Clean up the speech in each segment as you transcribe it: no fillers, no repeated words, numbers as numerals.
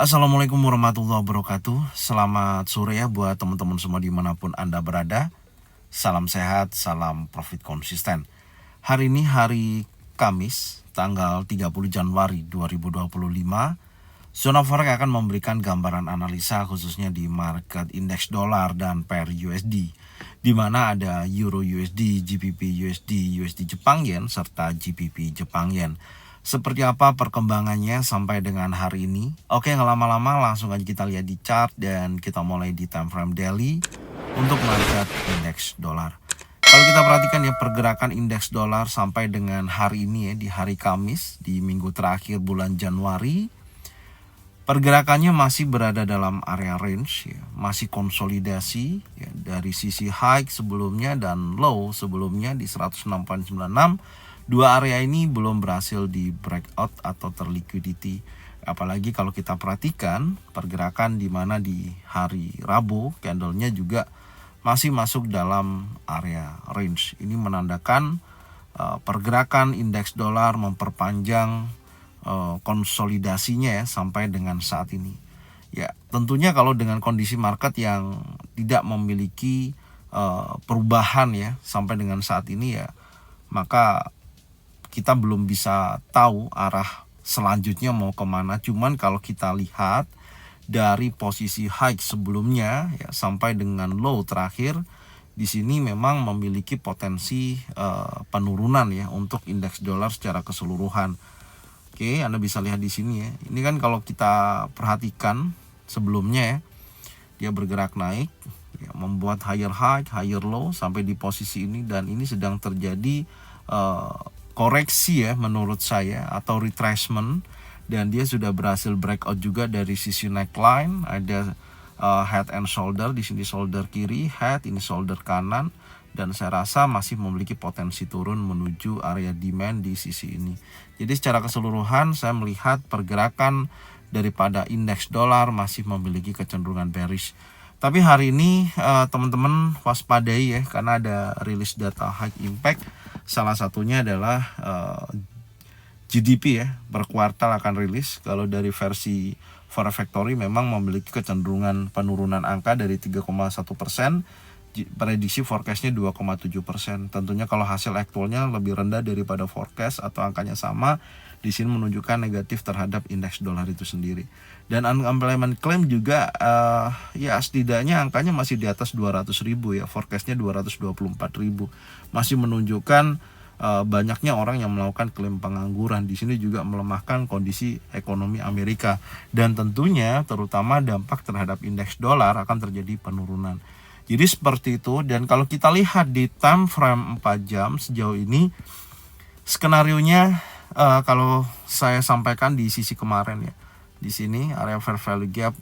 Assalamualaikum warahmatullahi wabarakatuh. Selamat sore ya buat teman-teman semua dimanapun Anda berada. Salam sehat, salam profit konsisten. Hari ini hari Kamis, tanggal 30 Januari 2025. Zona Forex akan memberikan gambaran analisa khususnya di market indeks dolar dan pair USD, di mana ada Euro USD, GBP USD, USD Jepang Yen, serta GBP Jepang Yen. Seperti apa perkembangannya sampai dengan hari ini? Oke, nggak lama-lama langsung aja kita lihat di chart dan kita mulai di time frame daily untuk market indeks dolar. Kalau kita perhatikan ya pergerakan indeks dolar sampai dengan hari ini ya, di hari Kamis, di minggu terakhir bulan Januari, pergerakannya masih berada dalam area range ya, masih konsolidasi ya, dari sisi high sebelumnya dan low sebelumnya di 106.96. Dua area ini belum berhasil di breakout atau terliquidity. Apalagi kalau kita perhatikan pergerakan di mana di hari Rabu candlenya juga masih masuk dalam area range. Ini menandakan pergerakan indeks dolar memperpanjang konsolidasinya ya sampai dengan saat ini. Ya, tentunya kalau dengan kondisi market yang tidak memiliki perubahan ya sampai dengan saat ini ya, maka kita belum bisa tahu arah selanjutnya mau kemana. Cuman kalau kita lihat dari posisi high sebelumnya ya sampai dengan low terakhir, di sini memang memiliki potensi penurunan ya untuk indeks dolar secara keseluruhan. Oke, Anda bisa lihat di sini ya. Ini kan kalau kita perhatikan sebelumnya ya, dia bergerak naik ya, membuat higher high, higher low sampai di posisi ini, dan ini sedang terjadi koreksi ya menurut saya atau retracement, dan dia sudah berhasil breakout juga dari sisi neckline. Ada head and shoulder, di sini shoulder kiri, head, ini shoulder kanan, dan saya rasa masih memiliki potensi turun menuju area demand di sisi ini. Jadi secara keseluruhan saya melihat pergerakan daripada indeks dolar masih memiliki kecenderungan bearish. Tapi hari ini teman-teman waspadai ya, karena ada rilis data high impact. Salah satunya adalah GDP ya, per kuartal akan rilis. Kalau dari versi Forex Factory memang memiliki kecenderungan penurunan angka dari 3,1%. Prediksi forecastnya 2,7%. Tentunya kalau hasil aktualnya lebih rendah daripada forecast atau angkanya sama, di sini menunjukkan negatif terhadap indeks dolar itu sendiri. Dan unemployment claim juga ya setidaknya angkanya masih di atas 200.000 ya, forecastnya 224.000. Masih menunjukkan banyaknya orang yang melakukan klaim pengangguran. Di sini juga melemahkan kondisi ekonomi Amerika, dan tentunya terutama dampak terhadap indeks dolar akan terjadi penurunan. Jadi seperti itu. Dan kalau kita lihat di time frame 4 jam sejauh ini, skenarionya kalau saya sampaikan di sisi kemarin ya, di sini area fair value gap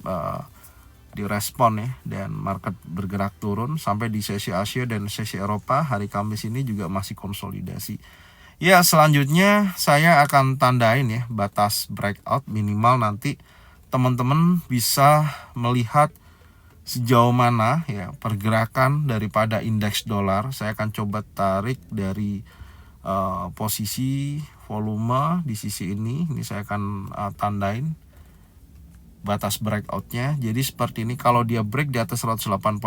direspon ya, dan market bergerak turun sampai di sesi Asia dan sesi Eropa. Hari Kamis ini juga masih konsolidasi. Ya, selanjutnya saya akan tandain ya batas breakout minimal. Nanti teman-teman bisa melihat sejauh mana ya pergerakan daripada indeks dolar. Saya akan coba tarik dari posisi volume di sisi ini. Ini saya akan tandain batas breakoutnya. Jadi seperti ini, kalau dia break di atas 108.12,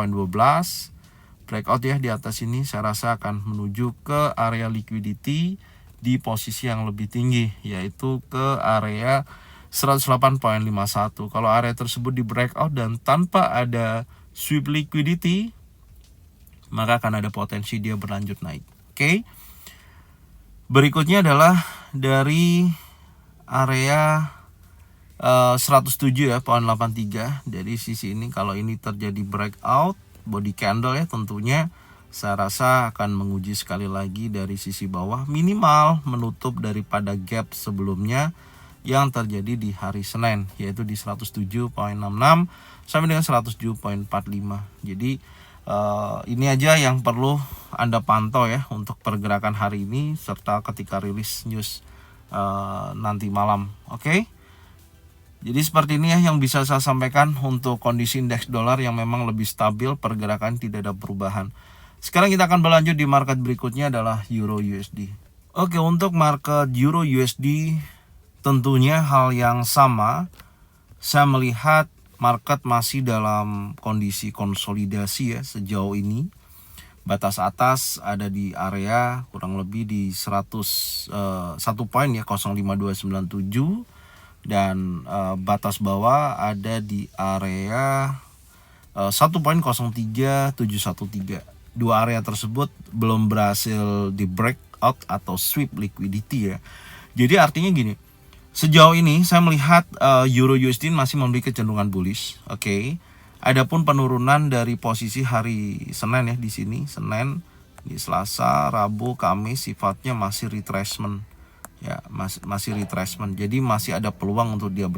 breakout ya di atas ini, saya rasa akan menuju ke area liquidity di posisi yang lebih tinggi, yaitu ke area 108.51. Kalau area tersebut di breakout dan tanpa ada sweep liquidity, maka akan ada potensi dia berlanjut naik. Oke. Berikutnya adalah dari area 107 ya, 0.83. Dari sisi ini, kalau ini terjadi breakout body candle ya, tentunya saya rasa akan menguji sekali lagi dari sisi bawah, minimal menutup daripada gap sebelumnya yang terjadi di hari Senin, yaitu di 107.66 sampai dengan 107.45. Jadi ini aja yang perlu Anda pantau ya untuk pergerakan hari ini, serta ketika rilis news nanti malam. Oke. Jadi seperti ini ya yang bisa saya sampaikan untuk kondisi indeks dolar yang memang lebih stabil, pergerakan tidak ada perubahan. Sekarang kita akan berlanjut di market berikutnya adalah Euro USD. Oke, untuk market Euro USD tentunya hal yang sama saya melihat market masih dalam kondisi konsolidasi ya sejauh ini. Batas atas ada di area kurang lebih di 1 poin ya, 05297, dan batas bawah ada di area 1.03713. Dua area tersebut belum berhasil di breakout atau sweep liquidity ya. Jadi artinya gini, sejauh ini saya melihat Euro USD masih memiliki kecenderungan bullish. Oke. Adapun penurunan dari posisi hari Senin ya, di sini Senin, di Selasa, Rabu, Kamis sifatnya masih retracement ya, masih retracement. Jadi masih ada peluang untuk dia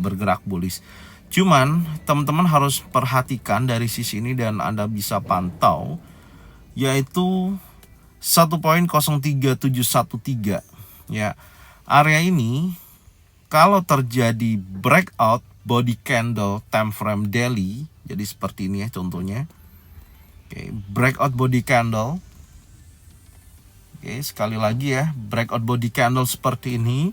bergerak bullish. Cuman teman-teman harus perhatikan dari sisi ini dan Anda bisa pantau, yaitu 1.03713 ya. Area ini kalau terjadi breakout body candle time frame daily, jadi seperti ini ya contohnya. Oke, breakout body candle. Oke, sekali lagi ya, breakout body candle seperti ini.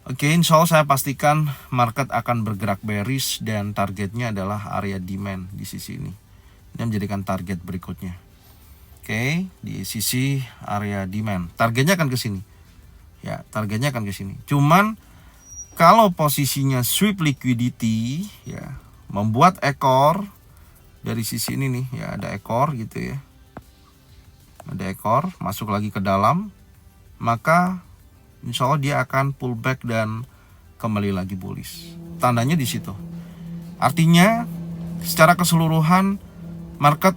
Oke, insya Allah saya pastikan market akan bergerak bearish dan targetnya adalah area demand di sisi ini. Ini menjadikan target berikutnya. Oke, di sisi area demand, targetnya akan ke sini. Ya, targetnya akan ke sini. Cuman kalau posisinya sweep liquidity ya, membuat ekor dari sisi ini nih ya, ada ekor gitu ya. Ada ekor masuk lagi ke dalam, maka insya Allah dia akan pullback dan kembali lagi bullish. Tandanya di situ. Artinya secara keseluruhan market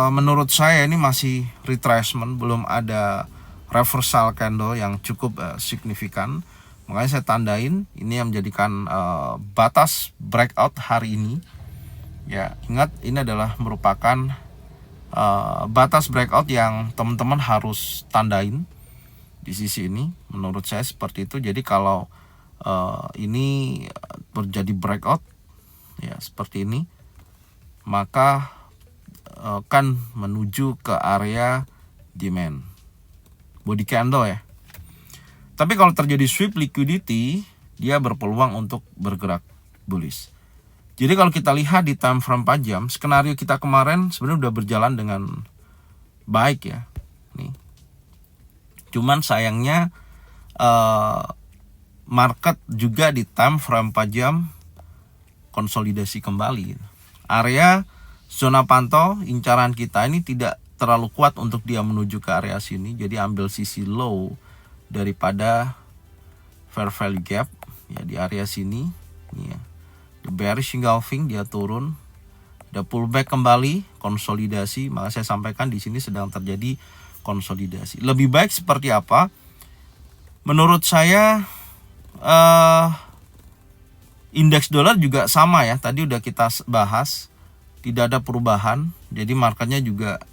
menurut saya ini masih retracement, belum ada reversal candle yang cukup signifikan. Makanya saya tandain ini yang menjadikan batas breakout hari ini. Ya, ingat ini adalah merupakan batas breakout yang teman-teman harus tandain di sisi ini. Menurut saya seperti itu. Jadi kalau ini terjadi breakout ya seperti ini, maka akan menuju ke area demand body candle ya. Tapi kalau terjadi sweep liquidity, dia berpeluang untuk bergerak bullish. Jadi kalau kita lihat di time frame 4 jam, skenario kita kemarin sebenarnya udah berjalan dengan baik ya. Nih. Cuman sayangnya market juga di time frame 4 jam konsolidasi kembali. Area zona pantau incaran kita ini tidak terlalu kuat untuk dia menuju ke area sini. Jadi ambil sisi low daripada fair value gap ya di area sini nih ya. The bearish engulfing, dia turun, ada pullback kembali, konsolidasi. Maka saya sampaikan di sini sedang terjadi konsolidasi. Lebih baik seperti apa? Menurut saya indeks dolar juga sama ya. Tadi udah kita bahas, tidak ada perubahan. Jadi marketnya juga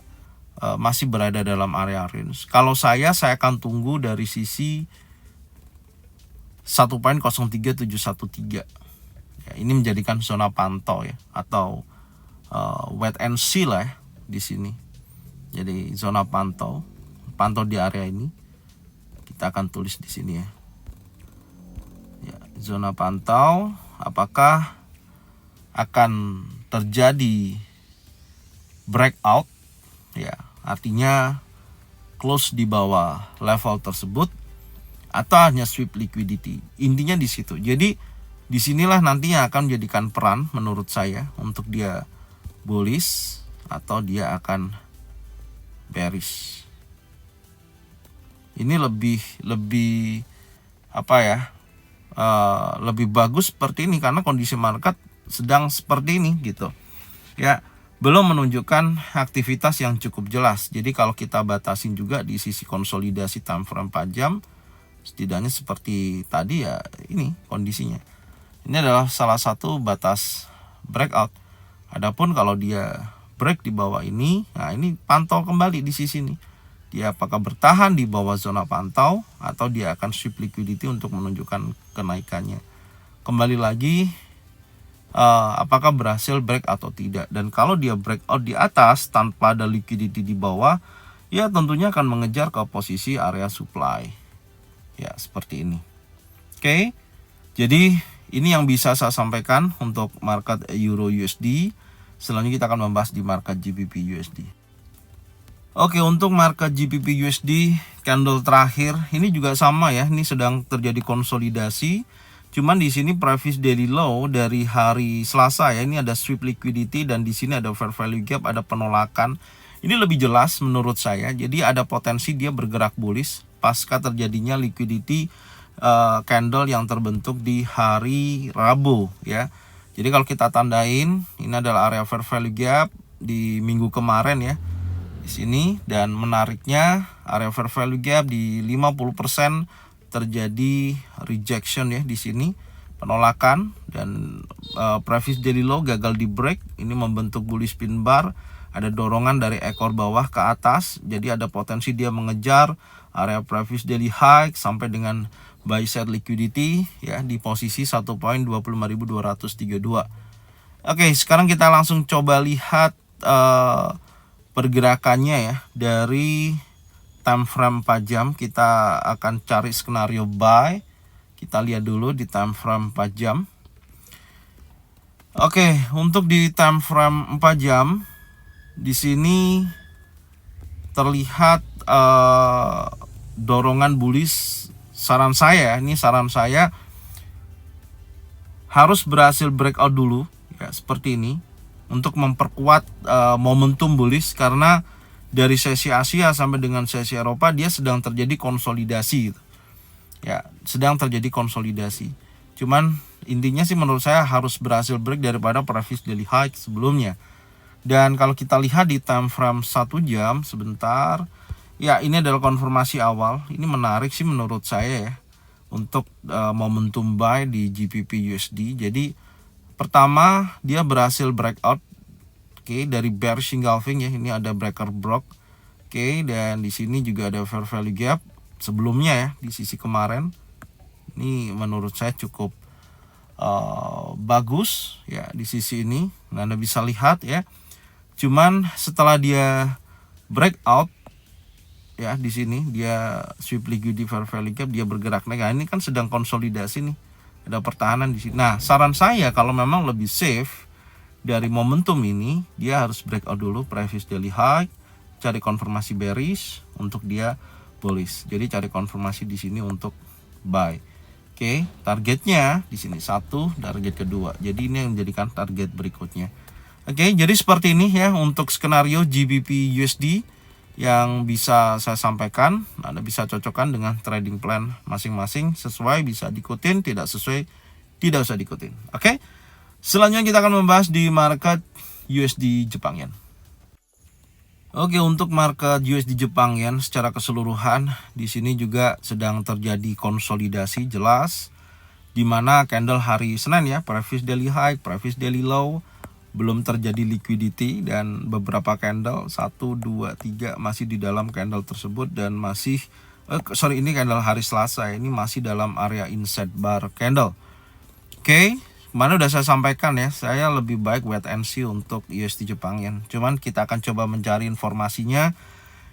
masih berada dalam area range. Kalau saya akan tunggu dari sisi 1.03713 ya, ini menjadikan zona pantau ya, atau wait and see lah ya, di sini. Jadi zona pantau di area ini kita akan tulis di sini ya. Ya, zona pantau apakah akan terjadi breakout ya, artinya close di bawah level tersebut atau hanya sweep liquidity. Intinya di situ. Jadi disinilah nantinya akan menjadikan peran menurut saya untuk dia bullish atau dia akan bearish. Ini lebih apa ya? Lebih bagus seperti ini karena kondisi market sedang seperti ini gitu. Ya, belum menunjukkan aktivitas yang cukup jelas. Jadi kalau kita batasin juga di sisi konsolidasi time frame 4 jam, setidaknya seperti tadi ya, ini kondisinya. Ini adalah salah satu batas breakout. Adapun kalau dia break di bawah ini, nah ini pantau kembali di sisi ini. Dia apakah bertahan di bawah zona pantau atau dia akan sweep liquidity untuk menunjukkan kenaikannya. Kembali lagi, apakah berhasil break atau tidak. Dan kalau dia breakout di atas tanpa ada liquidity di bawah, ya tentunya akan mengejar ke posisi area supply. Ya, seperti ini. Oke. Jadi ini yang bisa saya sampaikan untuk market Euro USD. Selanjutnya kita akan membahas di market GBP USD. Oke, untuk market GBP USD candle terakhir ini juga sama ya, ini sedang terjadi konsolidasi. Cuman di sini previous daily low dari hari Selasa ya, ini ada sweep liquidity dan di sini ada fair value gap, ada penolakan. Ini lebih jelas menurut saya. Jadi ada potensi dia bergerak bullish pasca terjadinya liquidity candle yang terbentuk di hari Rabu ya. Jadi kalau kita tandain, ini adalah area fair value gap di minggu kemarin ya. Di sini, dan menariknya area fair value gap di 50% terjadi rejection ya di sini, penolakan, dan previous daily low gagal di break. Ini membentuk bullish pin bar, ada dorongan dari ekor bawah ke atas, jadi ada potensi dia mengejar area previous daily high sampai dengan buy side liquidity ya di posisi 1.25232. Oke, sekarang kita langsung coba lihat pergerakannya ya dari time frame 4 jam. Kita akan cari skenario buy. Kita lihat dulu di time frame 4 jam. Oke, untuk di time frame 4 jam di sini terlihat dorongan bullish. Saran saya harus berhasil breakout dulu ya, seperti ini, untuk memperkuat momentum bullish, karena dari sesi Asia sampai dengan sesi Eropa dia sedang terjadi konsolidasi gitu. Ya, sedang terjadi konsolidasi. Cuman intinya sih menurut saya harus berhasil break daripada previous daily high sebelumnya. Dan kalau kita lihat di time frame 1 jam sebentar, ya ini adalah konfirmasi awal. Ini menarik sih menurut saya ya untuk momentum buy di GBP USD. Jadi pertama dia berhasil breakout dari bearish engulfing ya. Ini ada breaker block. Dan di sini juga ada fair value gap sebelumnya ya di sisi kemarin. Ini menurut saya cukup bagus ya di sisi ini. Nah, Anda bisa lihat ya. Cuman setelah dia breakout ya di sini, dia sweep liquidity fair value gap, dia bergerak naik. Nah, ini kan sedang konsolidasi nih. Ada pertahanan di sini. Nah, saran saya kalau memang lebih safe dari momentum ini, dia harus breakout dulu previous daily high, cari konfirmasi bearish untuk dia bullish. Jadi cari konfirmasi di sini untuk buy. Targetnya di sini 1, target kedua. Jadi ini yang menjadikan target berikutnya. Jadi seperti ini ya untuk skenario GBP USD yang bisa saya sampaikan. Anda bisa cocokkan dengan trading plan masing-masing, sesuai bisa diikutin, tidak sesuai tidak usah diikutin. Selanjutnya kita akan membahas di market USD Jepang Yen. Untuk market USD Jepang Yen secara keseluruhan di sini juga sedang terjadi konsolidasi jelas, di mana candle hari Senin ya, previous daily high, previous daily low, belum terjadi liquidity, dan beberapa candle 1, 2, 3 masih di dalam candle tersebut, dan masih ini candle hari Selasa, ini masih dalam area inside bar candle. Kemarin udah saya sampaikan ya, saya lebih baik wait and see untuk USD Jepang Yen. Cuman kita akan coba mencari informasinya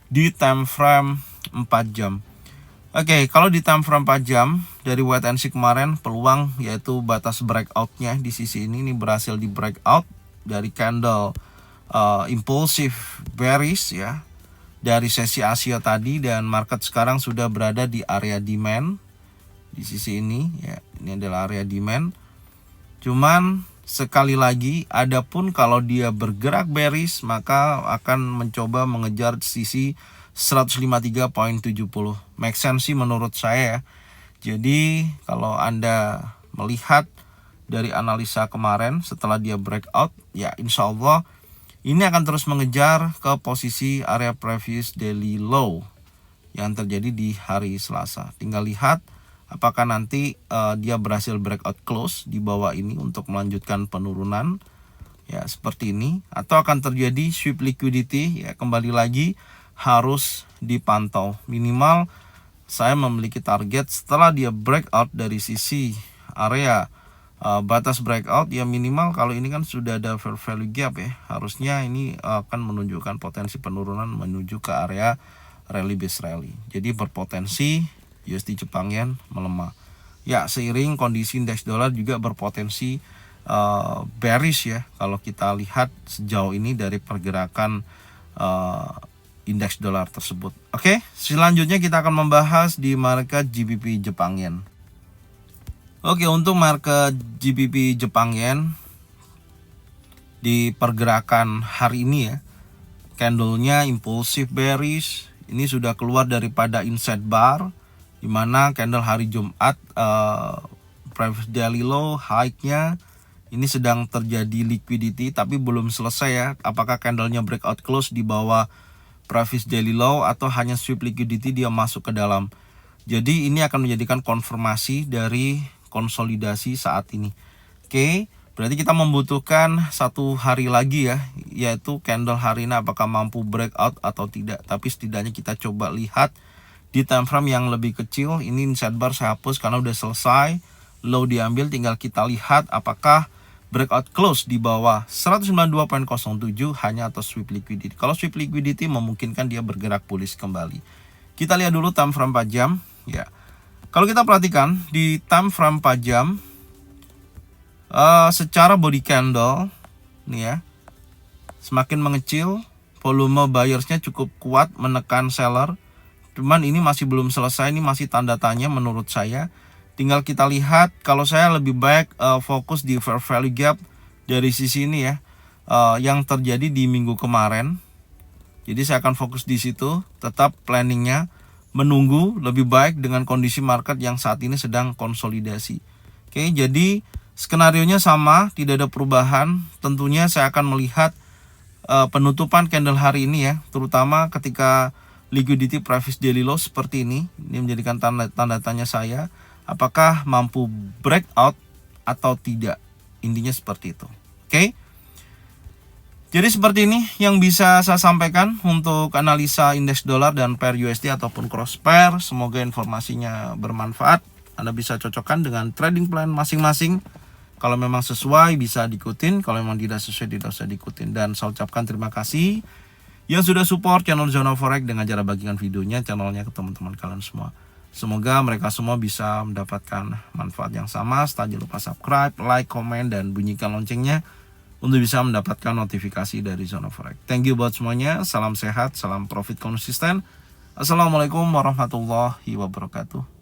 di time frame 4 jam. Kalau di time frame 4 jam dari wait and see kemarin, peluang yaitu batas breakoutnya di sisi ini berhasil di breakout dari candle impulsif bearish ya dari sesi Asia tadi, dan market sekarang sudah berada di area demand di sisi ini ya. Ini adalah area demand. Cuman sekali lagi, adapun kalau dia bergerak bearish maka akan mencoba mengejar sisi 153.70. Make sense sih menurut saya ya. Jadi kalau Anda melihat dari analisa kemarin setelah dia breakout ya, insya Allah ini akan terus mengejar ke posisi area previous daily low yang terjadi di hari Selasa. Tinggal lihat apakah nanti dia berhasil breakout close di bawah ini untuk melanjutkan penurunan ya seperti ini, atau akan terjadi sweep liquidity ya. Kembali lagi harus dipantau. Minimal saya memiliki target setelah dia breakout dari sisi area batas breakout ya, minimal kalau ini kan sudah ada fair value gap ya, harusnya ini akan menunjukkan potensi penurunan menuju ke area rally base rally. Jadi berpotensi USD Jepang Yen melemah Ya, seiring kondisi indeks dolar juga berpotensi bearish ya, kalau kita lihat sejauh ini dari pergerakan indeks dolar tersebut. Oke, selanjutnya kita akan membahas di market GBP Jepang Yen. Oke, untuk market GBP Jepang Yen di pergerakan hari ini ya, candlenya impulsif bearish. Ini sudah keluar daripada inside bar, dimana candle hari Jumat previous daily low high-nya ini sedang terjadi liquidity, tapi belum selesai ya. Apakah candlenya breakout close di bawah previous daily low atau hanya sweep liquidity dia masuk ke dalam. Jadi ini akan menjadikan konfirmasi dari konsolidasi saat ini. Oke, berarti kita membutuhkan 1 hari lagi ya, yaitu candle hari ini apakah mampu breakout atau tidak. Tapi setidaknya kita coba lihat di time frame yang lebih kecil. Ini inside bar saya hapus karena udah selesai, low diambil, tinggal kita lihat apakah breakout close di bawah 192.07 hanya atau sweep liquidity. Kalau sweep liquidity memungkinkan dia bergerak bullish kembali. Kita lihat dulu time frame 4 jam ya. Kalau kita perhatikan di time frame 4 jam secara body candle nih ya, semakin mengecil, volume buyersnya cukup kuat menekan seller. Cuman ini masih belum selesai, ini masih tanda tanya menurut saya. Tinggal kita lihat, kalau saya lebih baik fokus di fair value gap dari sisi ini ya, yang terjadi di minggu kemarin. Jadi saya akan fokus di situ, tetap planningnya menunggu lebih baik dengan kondisi market yang saat ini sedang konsolidasi. Oke, jadi skenarionya sama, tidak ada perubahan. Tentunya saya akan melihat penutupan candle hari ini ya, terutama ketika liquidity previous daily low seperti ini. Ini menjadikan tanda tanya saya, apakah mampu breakout atau tidak. Intinya seperti itu. Oke. Jadi seperti ini yang bisa saya sampaikan untuk analisa indeks dolar dan pair USD ataupun cross pair. Semoga informasinya bermanfaat. Anda bisa cocokkan dengan trading plan masing-masing. Kalau memang sesuai bisa diikutin, kalau memang tidak sesuai tidak usah diikutin. Dan saya ucapkan terima kasih yang sudah support channel Zona Forex dengan cara bagikan videonya channelnya ke teman-teman kalian semua. Semoga mereka semua bisa mendapatkan manfaat yang sama. Jangan lupa subscribe, like, komen, dan bunyikan loncengnya untuk bisa mendapatkan notifikasi dari Zona Forex. Thank you buat semuanya. Salam sehat, salam profit konsisten. Assalamualaikum warahmatullahi wabarakatuh.